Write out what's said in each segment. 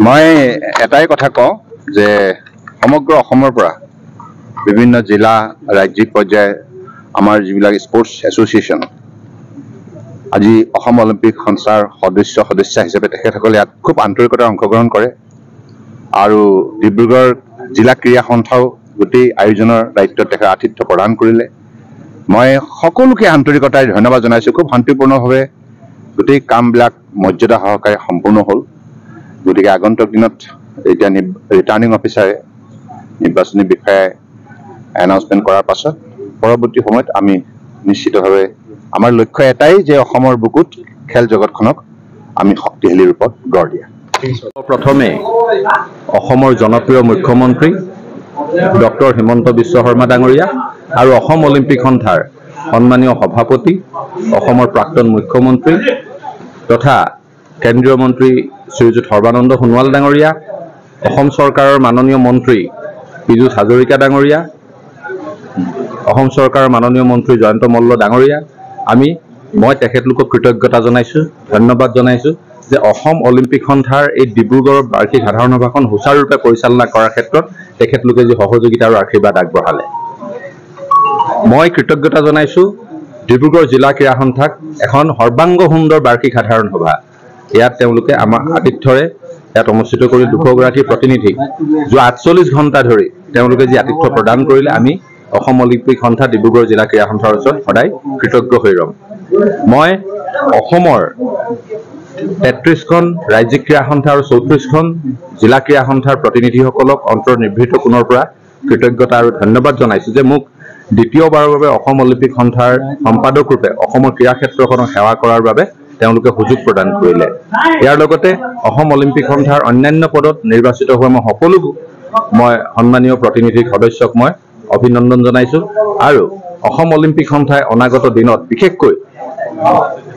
মই এটাই কথা কওঁ যে সমগ্ৰ অসমৰ পৰা বিভিন্ন জিলা ৰাজ্যিক পৰ্যায়ে আমাৰ যিবিলাক স্পৰ্টছ এছ'চিয়েশ্যন আজি অসম অলিম্পিক সংস্থাৰ সদস্য হিচাপে তেখেতসকলে ইয়াত খুব আন্তৰিকতাৰে অংশগ্ৰহণ কৰে আৰু ডিব্ৰুগড় জিলা ক্ৰীড়া সন্থাও গোটেই আয়োজনৰ দায়িত্বত তেখেত আতিথ্য প্ৰদান কৰিলে। মই সকলোকে আন্তৰিকতাৰে ধন্যবাদ জনাইছোঁ। খুব শান্তিপূৰ্ণভাৱে গোটেই কামবিলাক মৰ্যাদা সহকাৰে সম্পূৰ্ণ হ'ল। গতিকে আগন্তুক দিনত এতিয়া ৰিটাৰ্ণিং অফিচাৰে নিৰ্বাচনী বিষয়াই এনাউন্সমেণ্ট কৰাৰ পাছত পৰৱৰ্তী সময়ত আমি নিশ্চিতভাৱে আমাৰ লক্ষ্য এটাই যে অসমৰ বুকুত খেল জগতখনক আমি শক্তিশালী ৰূপত গঢ় দিয়া। প্ৰথমে অসমৰ জনপ্ৰিয় মুখ্যমন্ত্ৰী ডক্টৰ হিমন্ত বিশ্ব শৰ্মা ডাঙৰীয়া আৰু অসম অলিম্পিক সন্থাৰ সন্মানীয় সভাপতি অসমৰ প্ৰাক্তন মুখ্যমন্ত্ৰী তথা কেন্দ্ৰীয় মন্ত্ৰী শ্ৰীযুত সৰ্বানন্দ সোণোৱাল ডাঙৰীয়া, অসম চৰকাৰৰ মাননীয় মন্ত্ৰী পীযুষ হাজৰিকা ডাঙৰীয়া, অসম চৰকাৰৰ মাননীয় মন্ত্ৰী জয়ন্ত মল্ল ডাঙৰীয়া, মই তেখেতলোকক কৃতজ্ঞতা জনাইছোঁ, ধন্যবাদ জনাইছোঁ যে অসম অলিম্পিক সন্থাৰ এই ডিব্ৰুগড়ৰ বাৰ্ষিক সাধাৰণ সভাখন সুচাৰুৰূপে পৰিচালনা কৰাৰ ক্ষেত্ৰত তেখেতলোকে যি সহযোগিতা আৰু আশীৰ্বাদ আগবঢ়ালে। মই কৃতজ্ঞতা জনাইছোঁ ডিব্ৰুগড় জিলা ক্ৰীড়া সন্থাক এখন সৰ্বাংগ সুন্দৰ বাৰ্ষিক সাধাৰণ সভা ইয়াত তেওঁলোকে আমাৰ আতিথ্যৰে ইয়াত অনুষ্ঠিত কৰি 200গৰাকী প্ৰতিনিধিক যোৱা 48 ঘণ্টা ধৰি তেওঁলোকে যি আতিথ্য প্ৰদান কৰিলে আমি অসম অলিম্পিক সন্থা ডিব্ৰুগড় জিলা ক্ৰীড়া সন্থাৰ ওচৰত সদায় কৃতজ্ঞ হৈ ৰম। মই অসমৰ 33খন ৰাজ্যিক ক্ৰীড়া সন্থা আৰু 34খন জিলা ক্ৰীড়া সন্থাৰ প্ৰতিনিধিসকলক অন্তৰ্নিভৃত কোণৰ পৰা কৃতজ্ঞতা আৰু ধন্যবাদ জনাইছোঁ যে মোক দ্বিতীয়বাৰৰ বাবে অসম অলিম্পিক সন্থাৰ সম্পাদক ৰূপে অসমৰ ক্ৰীড়া ক্ষেত্ৰখনক সেৱা কৰাৰ বাবে তেওঁলোকে সুযোগ প্ৰদান কৰিলে। ইয়াৰ লগতে অসম অলিম্পিক সন্থাৰ অন্যান্য পদত নিৰ্বাচিত হোৱা মই সন্মানীয় প্ৰতিনিধি সদস্যক মই অভিনন্দন জনাইছোঁ আৰু অসম অলিম্পিক সন্থাই অনাগত দিনত বিশেষকৈ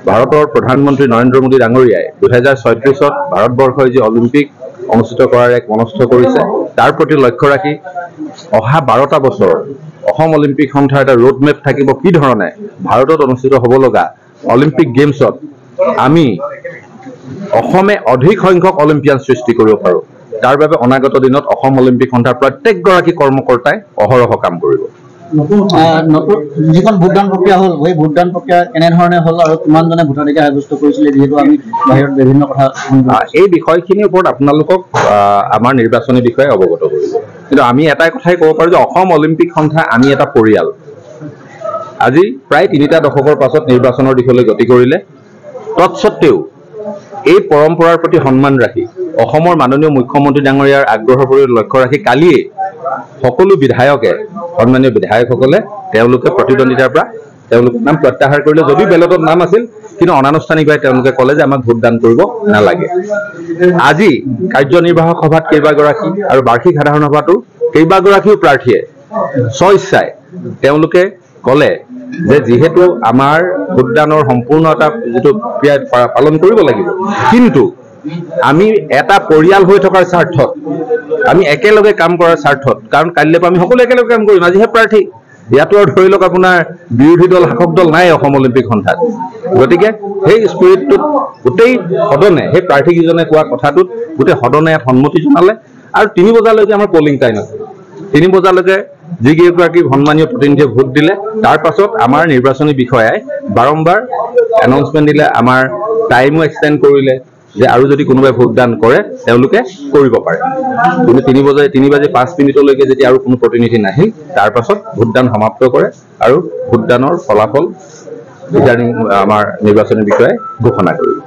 ভাৰতৰ প্ৰধানমন্ত্ৰী নৰেন্দ্ৰ মোদী ডাঙৰীয়াই 2036ত ভাৰতবৰ্ষই যি অলিম্পিক অনুষ্ঠিত কৰাৰ এক মনস্থ কৰিছে তাৰ প্ৰতি লক্ষ্য ৰাখি অহা 12টা বছৰ অসম অলিম্পিক সন্থাৰ এটা ৰোডমেপ থাকিব কি ধৰণে ভাৰতত অনুষ্ঠিত হ'ব লগা অলিম্পিক গেমছত আমি অসমে অধিক সংখ্যক অলিম্পিয়ান সৃষ্টি কৰিব পাৰোঁ। তাৰ বাবে অনাগত দিনত অসম অলিম্পিক সন্থাৰ প্ৰত্যেকগৰাকী কৰ্মকৰ্তাই অহৰহ কাম কৰিব। যিখন ভোটদান প্ৰক্ৰিয়া হ'ল সেই ভোটদান প্ৰক্ৰিয়া কেনেধৰণে হ'ল আৰু কিমানজনে ভোটাধিকাৰ সাব্যস্ত কৰিছিলে যিহেতু আমি বাহিৰত বিভিন্ন কথা এই বিষয়খিনিৰ ওপৰত আপোনালোকক আমাৰ নিৰ্বাচনী বিষয়ে অৱগত কৰিব। কিন্তু আমি এটাই কথাই ক'ব পাৰোঁ যে অসম অলিম্পিক সন্থা আমি এটা পৰিয়াল। আজি প্ৰায় 3টা দশকৰ পাছত নিৰ্বাচনৰ দিশলৈ গতি কৰিলে তৎসত্ত্বেও এই পৰম্পৰাৰ প্ৰতি সন্মান ৰাখি অসমৰ মাননীয় মুখ্যমন্ত্ৰী ডাঙৰীয়াৰ আগ্ৰহৰ প্ৰতি লক্ষ্য ৰাখি কালিয়ে সকলো বিধায়কে সন্মানীয় বিধায়কসকলে তেওঁলোকে প্ৰতিদ্বন্দ্বিতাৰ পৰা তেওঁলোকৰ নাম প্ৰত্যাহাৰ কৰিলে। যদিও বেলটত নাম আছিল কিন্তু অনানুষ্ঠানিকভাৱে তেওঁলোকে ক'লে যে আমাক ভোটদান কৰিব নালাগে। আজি কাৰ্যনিৰ্বাহক সভাত কেইবাগৰাকী আৰু বাৰ্ষিক সাধাৰণ সভাতো কেইবাগৰাকীও প্ৰাৰ্থীয়ে স্বইচ্ছাই তেওঁলোকে ক'লে যে যিহেতু আমাৰ ভোটদানৰ সম্পূৰ্ণ এটা যিটো ক্ৰিয়া পালন কৰিব লাগিব কিন্তু আমি এটা পৰিয়াল হৈ থকাৰ স্বাৰ্থত আমি একেলগে কাম কৰাৰ স্বাৰ্থত কাৰণ কাইলৈ পৰা আমি সকলো একেলগে কাম কৰিম। আজিহে প্ৰাৰ্থী ইয়াতো আৰু ধৰি লওক আপোনাৰ বিৰোধী দল শাসক দল নাই অসম অলিম্পিক সন্থাত। গতিকে সেই স্পিৰিটটোত গোটেই সদনে সেই প্ৰাৰ্থীকেইজনে কোৱা কথাটোত গোটেই সদনে ইয়াত সন্মতি জনালে আৰু 3 বজালৈকে আমাৰ পলিং টাইম আছে। 3 বজালৈকে যিকেইগৰাকী সন্মানীয় প্ৰতিনিধিয়ে ভোট দিলে তাৰ পাছত আমাৰ নিৰ্বাচনী বিষয়াই বাৰম্বাৰ এনাউন্সমেণ্ট দিলে, আমাৰ টাইমো এক্সটেণ্ড কৰিলে যে আৰু যদি কোনোবাই ভোটদান কৰে তেওঁলোকে কৰিব পাৰে। কিন্তু 3:05 যেতিয়া আৰু কোনো প্ৰতিনিধি নাহিল তাৰ পাছত ভোটদান সমাপ্ত কৰে আৰু ভোটদানৰ ফলাফল আমাৰ নিৰ্বাচনী বিষয়াই ঘোষণা কৰিব।